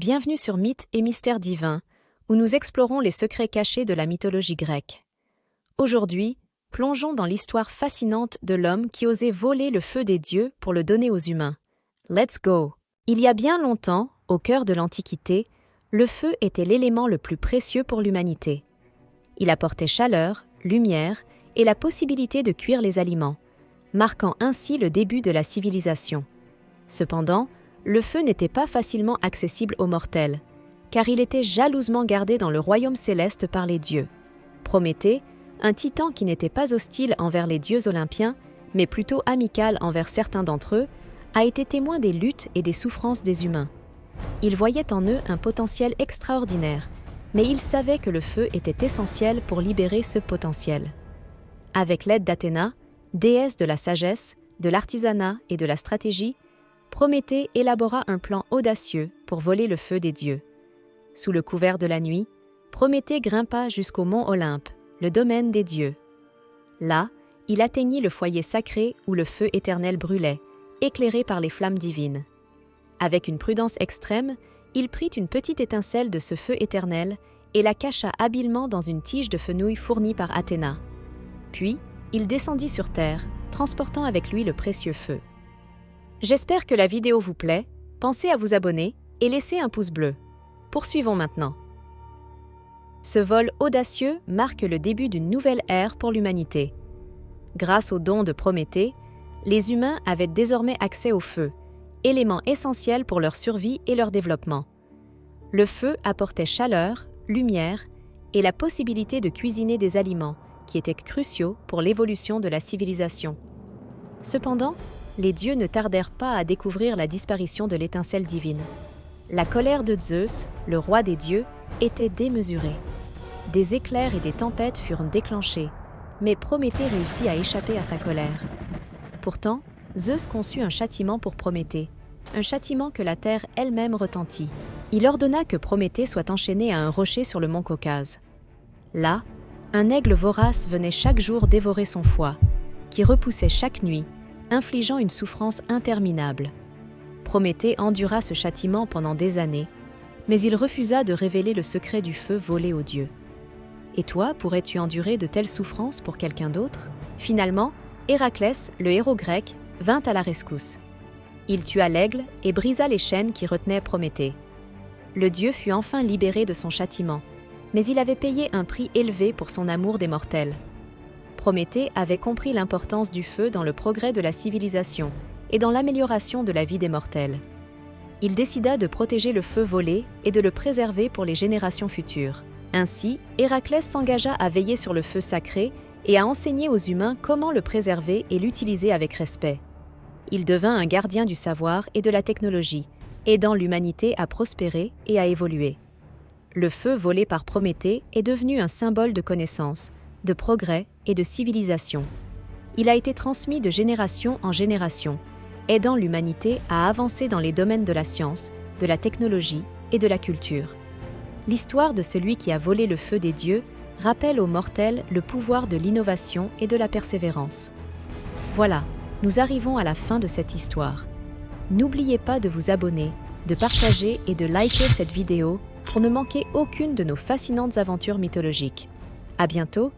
Bienvenue sur Mythes et Mystères divins, où nous explorons les secrets cachés de la mythologie grecque. Aujourd'hui, plongeons dans l'histoire fascinante de l'homme qui osait voler le feu des dieux pour le donner aux humains. Let's go! Il y a bien longtemps, au cœur de l'Antiquité, le feu était l'élément le plus précieux pour l'humanité. Il apportait chaleur, lumière et la possibilité de cuire les aliments, marquant ainsi le début de la civilisation. Cependant, le feu n'était pas facilement accessible aux mortels, car il était jalousement gardé dans le royaume céleste par les dieux. Prométhée, un titan qui n'était pas hostile envers les dieux olympiens, mais plutôt amical envers certains d'entre eux, a été témoin des luttes et des souffrances des humains. Il voyait en eux un potentiel extraordinaire, mais il savait que le feu était essentiel pour libérer ce potentiel. Avec l'aide d'Athéna, déesse de la sagesse, de l'artisanat et de la stratégie, Prométhée élabora un plan audacieux pour voler le feu des dieux. Sous le couvert de la nuit, Prométhée grimpa jusqu'au mont Olympe, le domaine des dieux. Là, il atteignit le foyer sacré où le feu éternel brûlait, éclairé par les flammes divines. Avec une prudence extrême, il prit une petite étincelle de ce feu éternel et la cacha habilement dans une tige de fenouil fournie par Athéna. Puis, il descendit sur terre, transportant avec lui le précieux feu. J'espère que la vidéo vous plaît, pensez à vous abonner et laissez un pouce bleu. Poursuivons maintenant. Ce vol audacieux marque le début d'une nouvelle ère pour l'humanité. Grâce aux dons de Prométhée, les humains avaient désormais accès au feu, élément essentiel pour leur survie et leur développement. Le feu apportait chaleur, lumière et la possibilité de cuisiner des aliments qui étaient cruciaux pour l'évolution de la civilisation. Cependant, les dieux ne tardèrent pas à découvrir la disparition de l'étincelle divine. La colère de Zeus, le roi des dieux, était démesurée. Des éclairs et des tempêtes furent déclenchés, mais Prométhée réussit à échapper à sa colère. Pourtant, Zeus conçut un châtiment pour Prométhée, un châtiment que la terre elle-même retentit. Il ordonna que Prométhée soit enchaîné à un rocher sur le mont Caucase. Là, un aigle vorace venait chaque jour dévorer son foie, qui repoussait chaque nuit, infligeant une souffrance interminable. Prométhée endura ce châtiment pendant des années, mais il refusa de révéler le secret du feu volé aux dieux. Et toi, pourrais-tu endurer de telles souffrances pour quelqu'un d'autre? Finalement, Héraclès, le héros grec, vint à la rescousse. Il tua l'aigle et brisa les chaînes qui retenaient Prométhée. Le dieu fut enfin libéré de son châtiment, mais il avait payé un prix élevé pour son amour des mortels. Prométhée avait compris l'importance du feu dans le progrès de la civilisation et dans l'amélioration de la vie des mortels. Il décida de protéger le feu volé et de le préserver pour les générations futures. Ainsi, Héraclès s'engagea à veiller sur le feu sacré et à enseigner aux humains comment le préserver et l'utiliser avec respect. Il devint un gardien du savoir et de la technologie, aidant l'humanité à prospérer et à évoluer. Le feu volé par Prométhée est devenu un symbole de connaissance, de progrès et de civilisation. Il a été transmis de génération en génération, aidant l'humanité à avancer dans les domaines de la science, de la technologie et de la culture. L'histoire de celui qui a volé le feu des dieux rappelle aux mortels le pouvoir de l'innovation et de la persévérance. Voilà, nous arrivons à la fin de cette histoire. N'oubliez pas de vous abonner, de partager et de liker cette vidéo pour ne manquer aucune de nos fascinantes aventures mythologiques. À bientôt